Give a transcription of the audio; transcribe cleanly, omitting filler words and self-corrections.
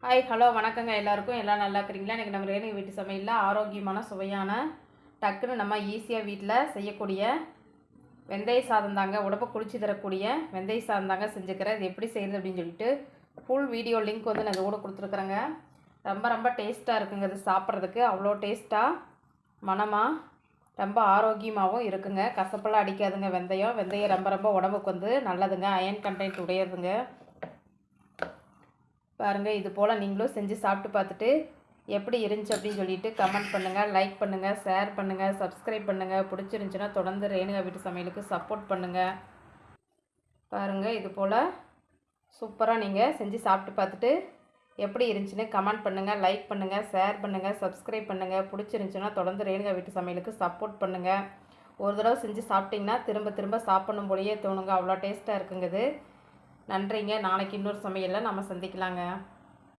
Hi hello வணக்கங்க எல்லாருக்கும். எல்லாம் நல்லா இருக்கிறீங்களா? இன்றைக்கி நம்ம ரேணுகா வீட்டு சமையலில் ஆரோக்கியமான சுவையான டக்குன்னு நம்ம ஈஸியாக வீட்டில் செய்யக்கூடிய வெந்தய சாதம் தாங்க. உடம்பை குளிச்சு தரக்கூடிய வெந்தய சாதம் தாங்க செஞ்சுக்கிறேன். இது எப்படி செய்யுது அப்படின்னு சொல்லிட்டு ஃபுல் வீடியோ லிங்க் வந்து நான் இது கூட கொடுத்துருக்குறேங்க. ரொம்ப ரொம்ப டேஸ்ட்டாக இருக்குங்க. இது சாப்பிட்றதுக்கு அவ்வளோ டேஸ்ட்டாக மணமாக ரொம்ப ஆரோக்கியமாகவும் இருக்குங்க. கசப்பெல்லாம் அடிக்காதுங்க. வெந்தயம் ரொம்ப ரொம்ப உடம்புக்கு வந்து நல்லதுங்க. அயன் கண்டென்ட் உடையதுங்க. பாருங்கள், இது போல் நீங்களும் செஞ்சு சாப்பிட்டு பார்த்துட்டு எப்படி இருந்துச்சு அப்படின்னு சொல்லிட்டு கமெண்ட் பண்ணுங்கள், லைக் பண்ணுங்கள், ஷேர் பண்ணுங்கள், சப்ஸ்கிரைப் பண்ணுங்கள். பிடிச்சிருந்துச்சுன்னா தொடர்ந்து ரேணுகா வீட்டு சமையலுக்கு சப்போர்ட் பண்ணுங்கள். பாருங்கள், இது போல் சூப்பராக நீங்கள் செஞ்சு சாப்பிட்டு பார்த்துட்டு எப்படி இருந்துச்சுன்னு கமெண்ட் பண்ணுங்கள், லைக் பண்ணுங்கள், ஷேர் பண்ணுங்கள், சப்ஸ்கிரைப் பண்ணுங்கள். பிடிச்சிருந்துச்சுன்னா தொடர்ந்து ரேணுகா வீட்டு சமையலுக்கு சப்போர்ட் பண்ணுங்கள். ஒரு தடவை செஞ்சு சாப்பிட்டிங்கன்னா திரும்ப திரும்ப சாப்பிடணும் போலயே தோணுங்க. அவ்வளோ டேஸ்ட்டாக இருக்குங்க இது. நன்றிங்க. நாளைக்கு இன்னொரு சமையலில் நம்ம சந்திக்கலாங்க.